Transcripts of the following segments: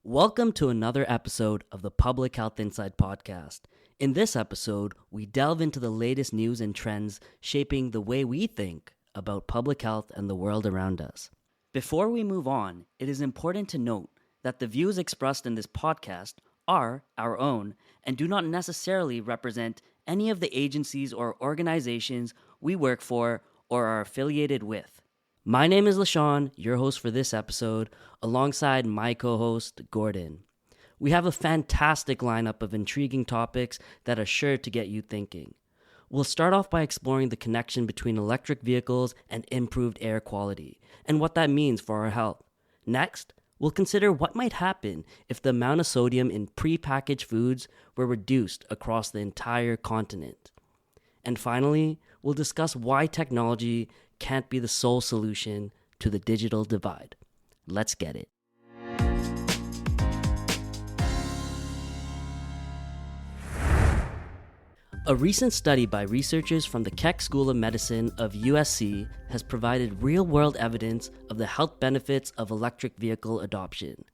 Welcome to another episode of the Public Health Insight Podcast. In this episode, we delve into the latest news and trends shaping the way we think about public health and the world around us. Before we move on, it is important to note that the views expressed in this podcast are our own and do not necessarily represent any of the agencies or organizations we work for or are affiliated with. My name is LaShawn, your host for this episode, alongside my co-host, Gordon. We have a fantastic lineup of intriguing topics that are sure to get you thinking. We'll start off by exploring the connection between electric vehicles and improved air quality, and what that means for our health. Next, we'll consider what might happen if the amount of sodium in pre-packaged foods were reduced across the entire continent. And finally, we'll discuss why technology can't be the sole solution to the digital divide. Let's get it. A recent study by researchers from the Keck School of Medicine of USC has provided real-world evidence of the health benefits of electric vehicle adoption.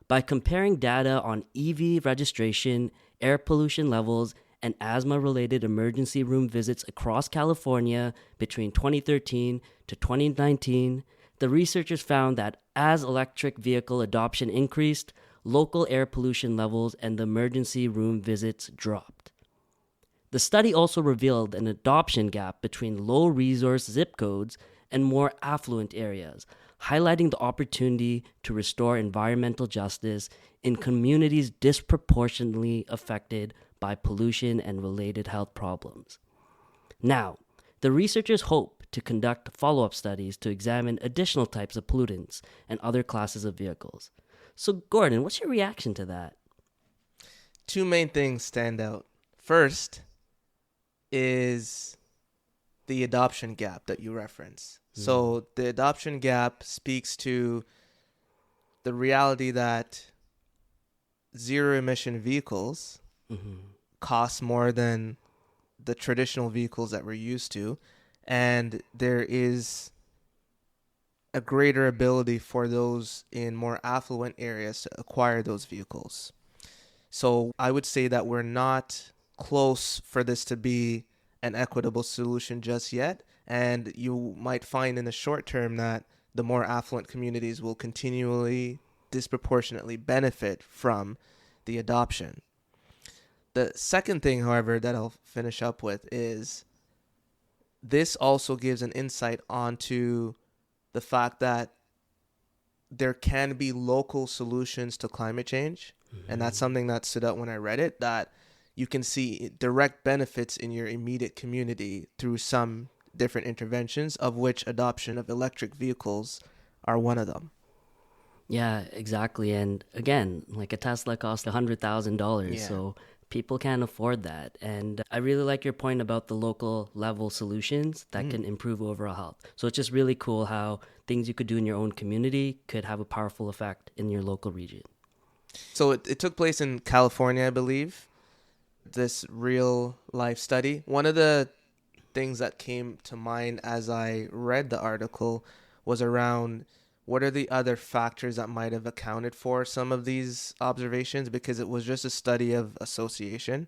By comparing data on EV registration, air pollution levels, and asthma-related emergency room visits across California between 2013 to 2019, the researchers found that as electric vehicle adoption increased, local air pollution levels and the emergency room visits dropped. The study also revealed an adoption gap between low-resource zip codes and more affluent areas, highlighting the opportunity to restore environmental justice in communities disproportionately affected by pollution and related health problems. Now, the researchers hope to conduct follow-up studies to examine additional types of pollutants and other classes of vehicles. So, Gordon, what's your reaction to that? Two main things stand out. First is the adoption gap that you reference. So the adoption gap speaks to the reality that zero-emission vehicles cost more than the traditional vehicles that we're used to, and there is a greater ability for those in more affluent areas to acquire those vehicles. So I would say that we're not close for this to be an equitable solution just yet, and you might find in the short term that the more affluent communities will continually disproportionately benefit from the adoption. The second thing, however, that I'll finish up with is this also gives an insight onto the fact that there can be local solutions to climate change. And that's something that stood out when I read it, that you can see direct benefits in your immediate community through some different interventions, of which adoption of electric vehicles are one of them. Yeah, exactly. And again, like a Tesla costs $100,000, so people can't afford that. And I really like your point about the local level solutions that can improve overall health. So it's just really cool how things you could do in your own community could have a powerful effect in your local region. So it took place in California, I believe, this real life study. One of the things that came to mind as I read the article was around what are the other factors that might have accounted for some of these observations, because it was just a study of association.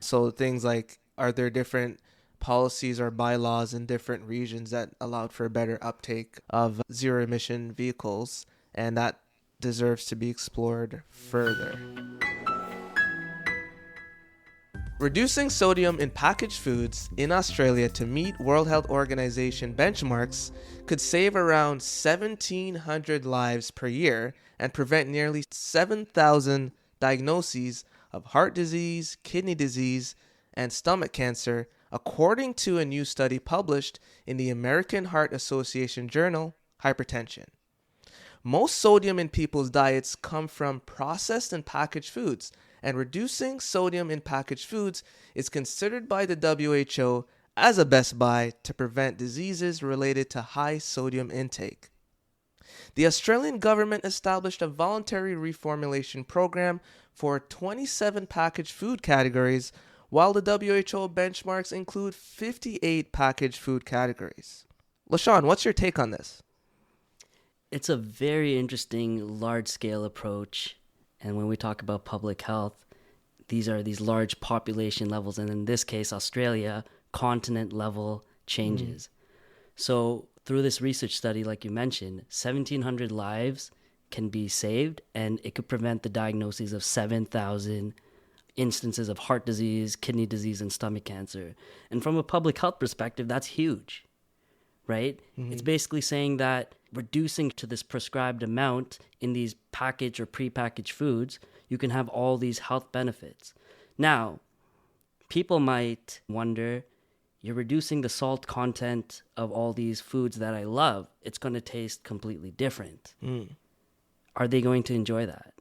So things like, are there different policies or bylaws in different regions that allowed for a better uptake of zero emission vehicles? And that deserves to be explored further. Reducing sodium in packaged foods in Australia to meet World Health Organization benchmarks could save around 1,700 lives per year and prevent nearly 7,000 diagnoses of heart disease, kidney disease, and stomach cancer, according to a new study published in the American Heart Association journal, Hypertension. Most sodium in people's diets come from processed and packaged foods, and reducing sodium in packaged foods is considered by the WHO as a best buy to prevent diseases related to high sodium intake. The Australian government established a voluntary reformulation program for 27 packaged food categories, while the WHO benchmarks include 58 packaged food categories. LaShawn, what's your take on this? It's a very interesting large-scale approach. And when we talk about public health, these are these large population levels, and in this case, Australia, continent level changes. So through this research study, like you mentioned, 1,700 lives can be saved, and it could prevent the diagnoses of 7,000 instances of heart disease, kidney disease, and stomach cancer. And from a public health perspective, that's huge, right? It's basically saying that reducing to this prescribed amount in these packaged or prepackaged foods, you can have all these health benefits. Now, people might wonder, you're reducing the salt content of all these foods that I love. It's going to taste completely different. Are they going to enjoy that?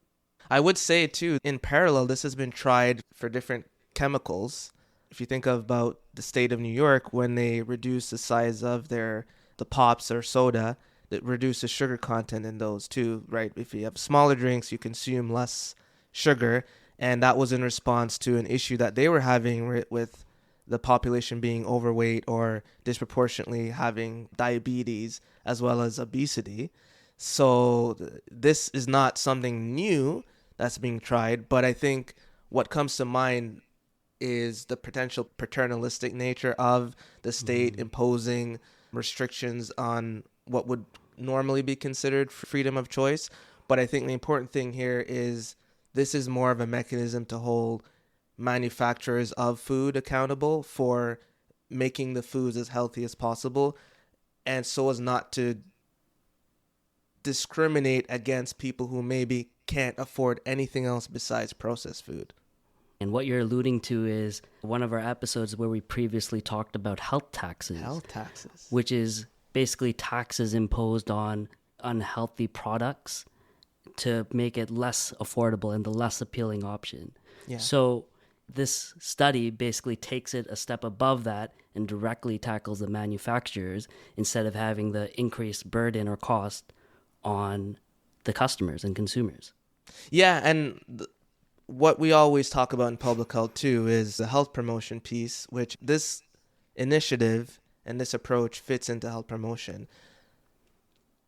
I would say, too, in parallel, this has been tried for different chemicals. If you think about the state of New York, when they reduce the size of the pops or soda, that reduces sugar content in those too, right? If you have smaller drinks, you consume less sugar. And that was in response to an issue that they were having with the population being overweight or disproportionately having diabetes as well as obesity. So this is not something new that's being tried, but I think what comes to mind is the potential paternalistic nature of the state imposing restrictions on what would normally be considered freedom of choice. But I think the important thing here is this is more of a mechanism to hold manufacturers of food accountable for making the foods as healthy as possible, and so as not to discriminate against people who maybe can't afford anything else besides processed food. And what you're alluding to is one of our episodes where we previously talked about health taxes. Health taxes. Which is basically taxes imposed on unhealthy products to make it less affordable and the less appealing option. Yeah. So this study basically takes it a step above that and directly tackles the manufacturers instead of having the increased burden or cost on the customers and consumers. Yeah, and what we always talk about in public health too is the health promotion piece, which this initiative and this approach fits into health promotion.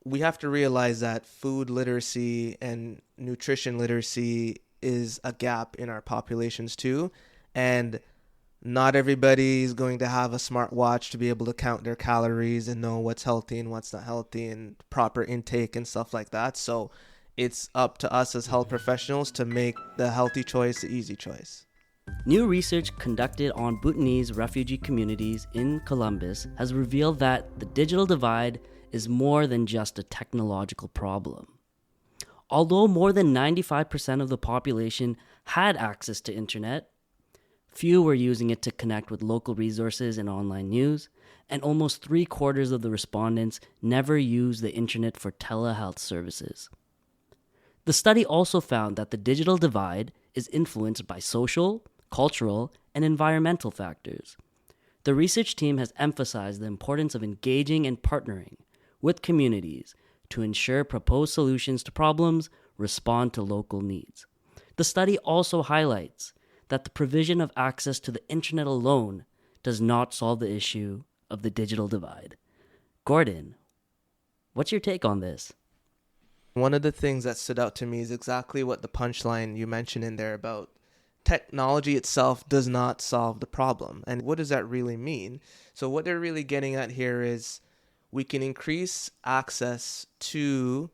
We have to realize that food literacy and nutrition literacy is a gap in our populations too, and not everybody is going to have a smartwatch to be able to count their calories and know what's healthy and what's not healthy and proper intake and stuff like that. So it's up to us as health professionals to make the healthy choice the easy choice. New research conducted on Bhutanese refugee communities in Columbus has revealed that the digital divide is more than just a technological problem. Although more than 95% of the population had access to internet, few were using it to connect with local resources and online news, and almost 3/4 of the respondents never used the internet for telehealth services. The study also found that the digital divide is influenced by social, cultural, and environmental factors. The research team has emphasized the importance of engaging and partnering with communities to ensure proposed solutions to problems respond to local needs. The study also highlights that the provision of access to the internet alone does not solve the issue of the digital divide. Gordon, what's your take on this? One of the things that stood out to me is exactly what the punchline you mentioned in there about technology itself does not solve the problem. And what does that really mean? So what they're really getting at here is we can increase access to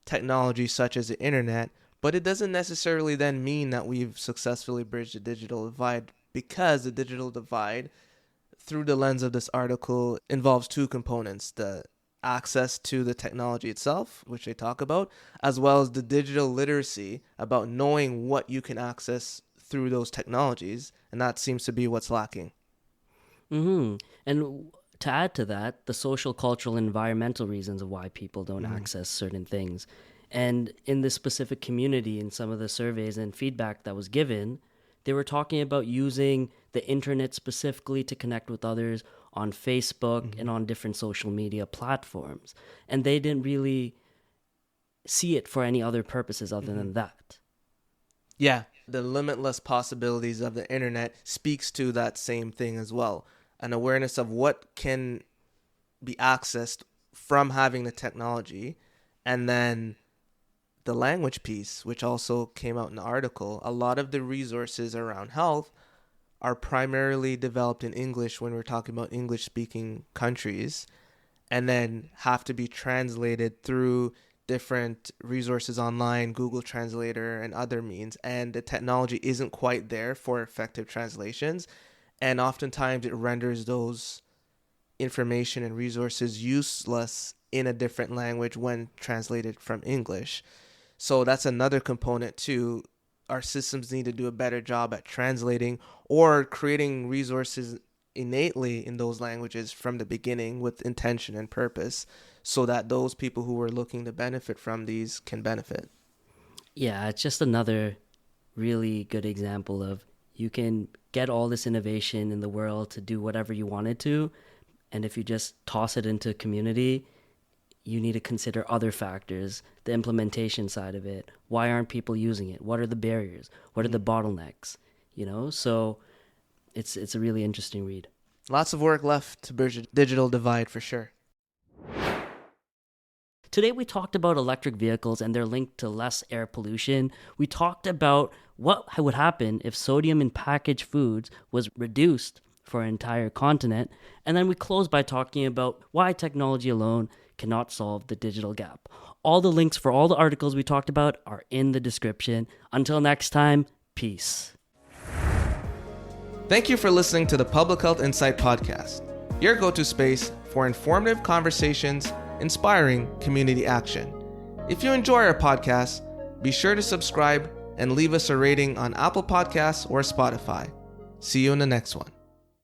technology such as the internet, but it doesn't necessarily then mean that we've successfully bridged the digital divide, because the digital divide, through the lens of this article, involves two components: the access to the technology itself, which they talk about, as well as the digital literacy about knowing what you can access through those technologies. And that seems to be what's lacking. And to add to that, the social, cultural, and environmental reasons of why people don't access certain things. And in this specific community, in some of the surveys and feedback that was given, they were talking about using the internet specifically to connect with others on Facebook and on different social media platforms. And they didn't really see it for any other purposes other than that. Yeah, the limitless possibilities of the internet speaks to that same thing as well. An awareness of what can be accessed from having the technology, and then the language piece, which also came out in the article, a lot of the resources around health are primarily developed in English when we're talking about English-speaking countries, and then have to be translated through different resources online, Google Translator and other means, and the technology isn't quite there for effective translations, and oftentimes it renders those information and resources useless in a different language when translated from English. So that's another component too. Our systems need to do a better job at translating or creating resources innately in those languages from the beginning with intention and purpose, so that those people who are looking to benefit from these can benefit. Yeah, it's just another really good example of you can get all this innovation in the world to do whatever you want it to, and if you just toss it into a community, you need to consider other factors, the implementation side of it. Why aren't people using it? What are the barriers? What are the bottlenecks? So it's a really interesting read. Lots of work left to bridge the digital divide for sure. Today we talked about electric vehicles and their link to less air pollution. We talked about what would happen if sodium in packaged foods was reduced for an entire continent. And then we closed by talking about why technology alone cannot solve the digital gap. All the links for all the articles we talked about are in the description. Until next time, peace. Thank you for listening to the Public Health Insight Podcast, your go-to space for informative conversations, inspiring community action. If you enjoy our podcast, be sure to subscribe and leave us a rating on Apple Podcasts or Spotify. See you in the next one.